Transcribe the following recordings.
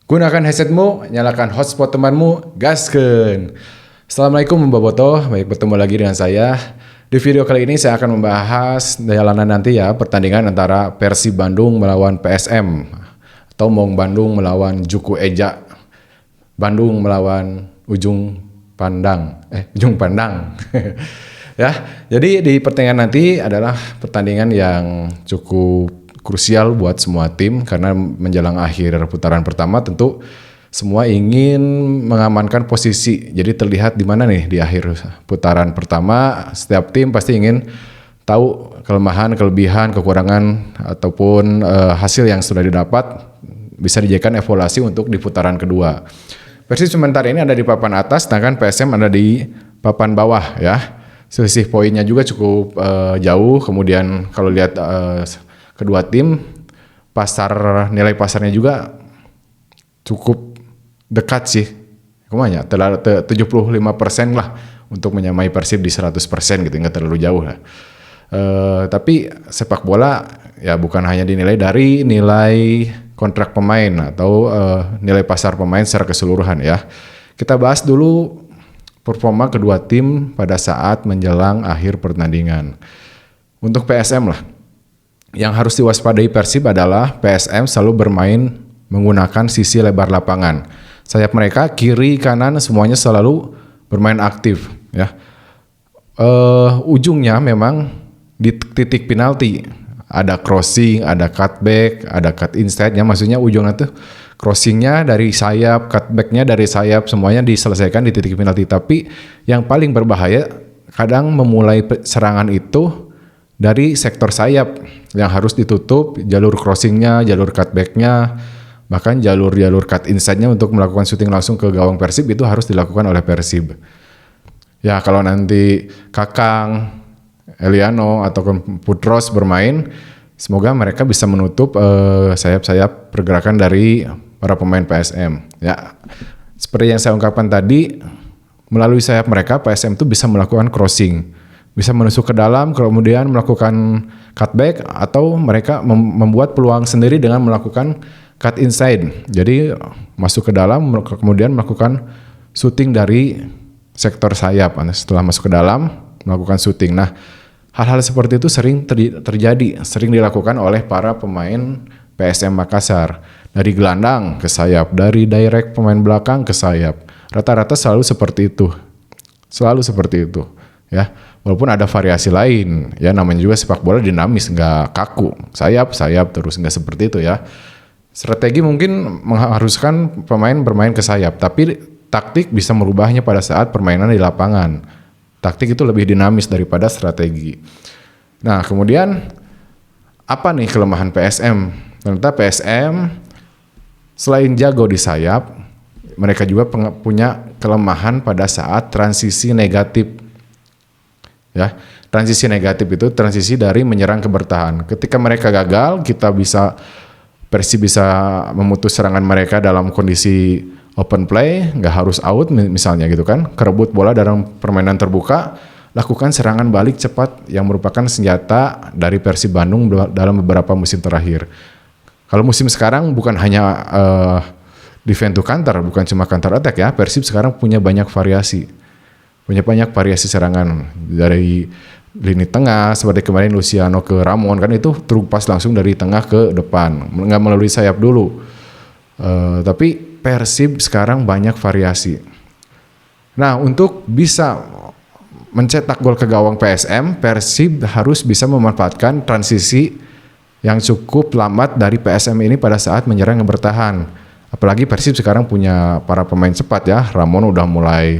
Gunakan headsetmu, nyalakan hotspot temanmu, gaskeun. Assalamualaikum Mbak Boto, baik bertemu lagi dengan saya. Di video kali ini saya akan membahas jalanan nanti ya pertandingan antara Persib Bandung melawan PSM atau Maung Bandung melawan Juku Eja. Bandung melawan Ujung Pandang. Ya, jadi di pertandingan nanti adalah pertandingan yang cukup krusial buat semua tim karena menjelang akhir putaran pertama tentu semua ingin mengamankan posisi. Jadi terlihat di mana nih di akhir putaran pertama setiap tim pasti ingin tahu kelemahan, kelebihan, kekurangan ataupun hasil yang sudah didapat bisa dijadikan evaluasi untuk di putaran kedua. Persib sementara ini ada di papan atas sedangkan PSM ada di papan bawah ya. Selisih poinnya juga cukup jauh. Kemudian kalau lihat kedua tim nilai pasarnya juga cukup dekat sih. Kemana? 75% lah untuk menyamai Persib di 100% gitu, nggak terlalu jauh lah. Tapi sepak bola ya bukan hanya dinilai dari nilai kontrak pemain atau nilai pasar pemain secara keseluruhan ya. Kita bahas dulu performa kedua tim pada saat menjelang akhir pertandingan. Untuk PSM lah. Yang harus diwaspadai Persib adalah PSM selalu bermain menggunakan sisi lebar lapangan. Sayap mereka kiri kanan semuanya selalu bermain aktif ya. Ujungnya memang di titik penalti ada crossing, ada cutback, ada cut inside-nya, maksudnya ujungnya tuh crossingnya dari sayap, cutbacknya dari sayap, semuanya diselesaikan di titik penalti. Tapi yang paling berbahaya kadang memulai serangan itu dari sektor sayap yang harus ditutup, jalur crossingnya, jalur cutbacknya, bahkan jalur cut inside-nya untuk melakukan syuting langsung ke gawang Persib itu harus dilakukan oleh Persib. Ya kalau nanti Kakang, Eliano atau Putros bermain, semoga mereka bisa menutup sayap-sayap pergerakan dari para pemain PSM. Ya seperti yang saya ungkapkan tadi, melalui sayap mereka PSM itu bisa melakukan crossing. Bisa menusuk ke dalam, kemudian melakukan cutback atau mereka membuat peluang sendiri dengan melakukan cut inside. Jadi masuk ke dalam, kemudian melakukan shooting dari sektor sayap. Setelah masuk ke dalam, melakukan shooting. Nah, hal-hal seperti itu sering terjadi, sering dilakukan oleh para pemain PSM Makassar. Dari gelandang ke sayap, dari direct pemain belakang ke sayap. Rata-rata selalu seperti itu. Selalu seperti itu. Ya, walaupun ada variasi lain, ya namanya juga sepak bola dinamis, nggak kaku, sayap terus, nggak seperti itu ya. Strategi mungkin mengharuskan pemain bermain ke sayap, tapi taktik bisa merubahnya pada saat permainan di lapangan. Taktik itu lebih dinamis daripada strategi. Nah, kemudian apa nih kelemahan PSM? Ternyata PSM selain jago di sayap, mereka juga punya kelemahan pada saat transisi negatif. Ya, transisi negatif itu transisi dari menyerang ke bertahan. Ketika mereka gagal, Persib bisa memutus serangan mereka dalam kondisi open play, nggak harus out misalnya gitu kan. Kerebut bola dalam permainan terbuka, lakukan serangan balik cepat yang merupakan senjata dari Persib Bandung dalam beberapa musim terakhir. Kalau musim sekarang bukan hanya defend to counter, bukan cuma counter attack ya. Persib sekarang punya banyak variasi serangan dari lini tengah seperti kemarin Luciano ke Ramon kan itu terupas langsung dari tengah ke depan, nggak melalui sayap dulu. Tapi Persib sekarang banyak variasi. Nah, untuk bisa mencetak gol ke gawang PSM, Persib harus bisa memanfaatkan transisi yang cukup lambat dari PSM ini pada saat menyerang dan bertahan. Apalagi Persib sekarang punya para pemain cepat ya. Ramon udah mulai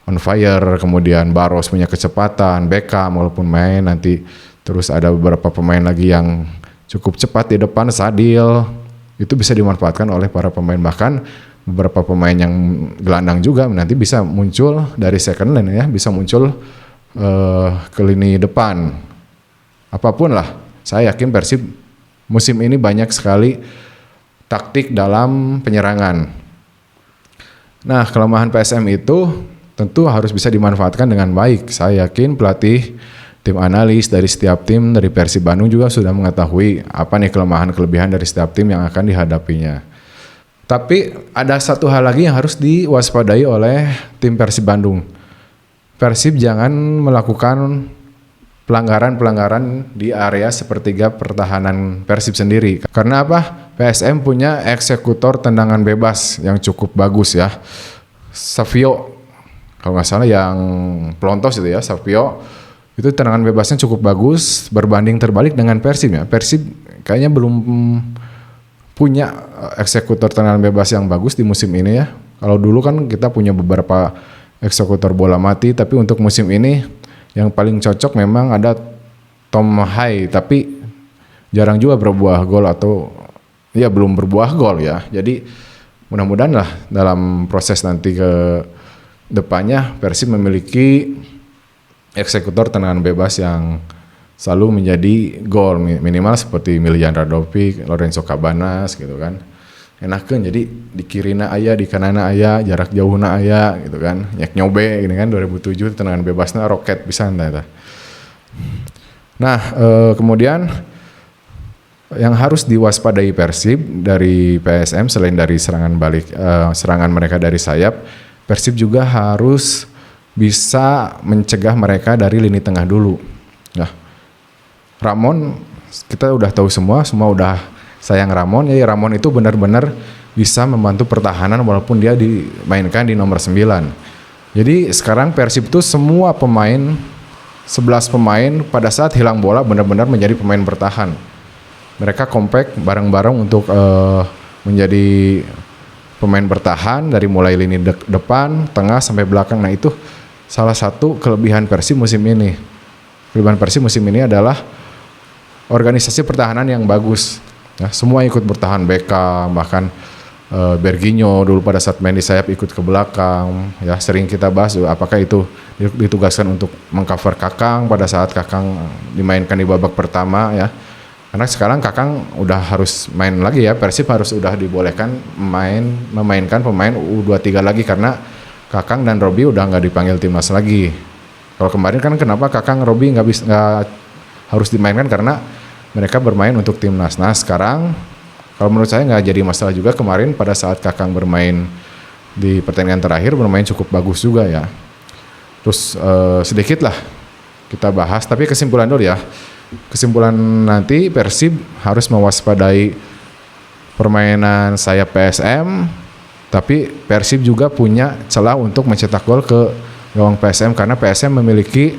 on fire, kemudian Baros punya kecepatan, Beckham walaupun main nanti, terus ada beberapa pemain lagi yang cukup cepat di depan, Sadil, itu bisa dimanfaatkan oleh para pemain, bahkan beberapa pemain yang gelandang juga nanti bisa muncul dari second line ya, bisa muncul ke lini depan. Apapun lah, saya yakin Persib musim ini banyak sekali taktik dalam penyerangan. Nah, kelemahan PSM itu tentu harus bisa dimanfaatkan dengan baik. Saya yakin pelatih, tim analis dari setiap tim dari Persib Bandung juga sudah mengetahui apa nih kelemahan kelebihan dari setiap tim yang akan dihadapinya. Tapi ada satu hal lagi yang harus diwaspadai oleh tim Persib Bandung. Persib jangan melakukan pelanggaran-pelanggaran di area sepertiga pertahanan Persib sendiri. Karena apa? PSM punya eksekutor tendangan bebas yang cukup bagus ya. Savio, kalau nggak salah yang pelontos itu ya, Savio. Itu tendangan bebasnya cukup bagus, berbanding terbalik dengan Persib ya. Persib kayaknya belum punya eksekutor tendangan bebas yang bagus di musim ini ya. Kalau dulu kan kita punya beberapa eksekutor bola mati, tapi untuk musim ini yang paling cocok memang ada Tom Hai, tapi jarang juga berbuah gol atau ya belum berbuah gol ya. Jadi mudah-mudahan lah dalam proses nanti ke depannya Persib memiliki eksekutor tendangan bebas yang selalu menjadi gol, minimal seperti Milian Radovic, Lorenzo Cabanas gitu kan. Enakeun jadi di kirina aya, di kanana aya, jarak jauhna aya gitu kan. Nyek nyobe gini kan 2007 tendangan bebasna roket pisan eta. Nah, kemudian yang harus diwaspadai Persib dari PSM selain dari serangan mereka dari sayap, Persib juga harus bisa mencegah mereka dari lini tengah dulu. Nah, Ramon kita udah tahu semua udah sayang Ramon. Jadi Ramon itu benar-benar bisa membantu pertahanan walaupun dia dimainkan di nomor 9. Jadi sekarang Persib itu semua pemain 11 pemain pada saat hilang bola benar-benar menjadi pemain bertahan. Mereka kompak bareng-bareng untuk menjadi pemain bertahan dari mulai lini depan, tengah sampai belakang. Nah itu salah satu kelebihan Persib musim ini. Kelebihan Persib musim ini adalah organisasi pertahanan yang bagus. Ya, semua ikut bertahan, Beckham, bahkan Berginho dulu pada saat main di sayap ikut ke belakang. Ya sering kita bahas apakah itu ditugaskan untuk mengcover Kakang pada saat Kakang dimainkan di babak pertama ya. Karena sekarang Kakang udah harus main lagi ya, Persib harus udah dibolehkan memainkan pemain U23 lagi karena Kakang dan Robi udah nggak dipanggil timnas lagi. Kalau kemarin kan kenapa Kakang Robi nggak harus dimainkan karena mereka bermain untuk timnas. Nah sekarang kalau menurut saya nggak jadi masalah juga, kemarin pada saat Kakang bermain di pertandingan terakhir bermain cukup bagus juga ya. Terus sedikit lah kita bahas, tapi kesimpulan dulu ya. Kesimpulan nanti Persib harus mewaspadai permainan sayap PSM, tapi Persib juga punya celah untuk mencetak gol ke gawang PSM karena PSM memiliki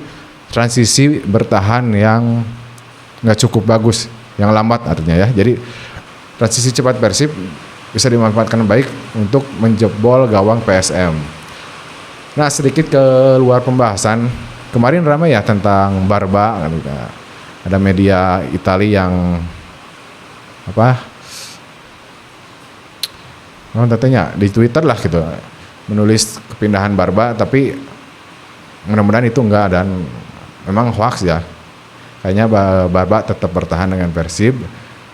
transisi bertahan yang nggak cukup bagus, yang lambat artinya ya. Jadi transisi cepat Persib bisa dimanfaatkan baik untuk menjebol gawang PSM. Nah sedikit ke luar pembahasan, kemarin ramai ya tentang Barba kan. Ada media Italia yang katanya di Twitter lah gitu menulis kepindahan Barba, tapi mudah-mudahan itu enggak dan memang hoax ya. Kayaknya Barba tetap bertahan dengan Persib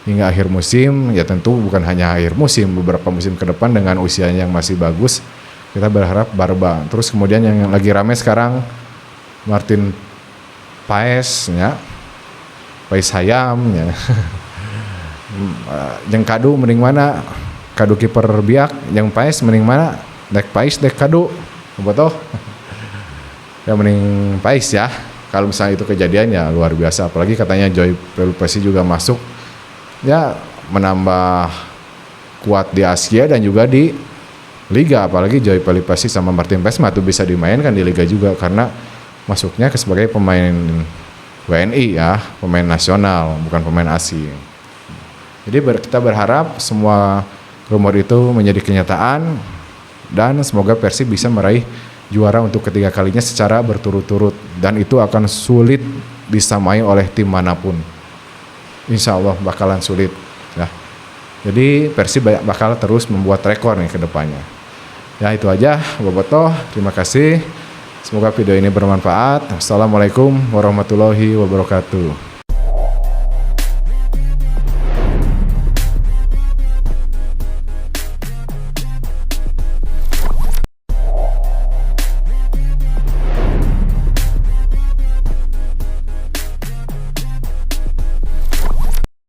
hingga akhir musim. Ya tentu bukan hanya akhir musim, beberapa musim ke depan dengan usianya yang masih bagus kita berharap Barba. Terus kemudian yang lagi rame sekarang Martin Paes ya, Paes Hayam ya. Jeung Kadu mending mana? Kadu kiper biak, jeung Paes mending mana? Dek Paes dek Kadu. Betul? Ya mending Paes ya. Kalau misalnya itu kejadian ya luar biasa, apalagi katanya Joy Pelupesi juga masuk. Ya menambah kuat di Asia dan juga di Liga, apalagi Joy Pelupesi sama Martin Paes tuh bisa dimainkan di Liga juga karena masuknya sebagai pemain WNI ya, pemain nasional, bukan pemain asing. Jadi kita berharap semua rumor itu menjadi kenyataan dan semoga Persib bisa meraih juara untuk ketiga kalinya secara berturut-turut dan itu akan sulit disamai oleh tim manapun. Insya Allah bakalan sulit ya. Jadi Persib bakal terus membuat rekor nih ke depannya. Ya itu aja Bobotoh, terima kasih. Semoga video ini bermanfaat. Assalamualaikum warahmatullahi wabarakatuh.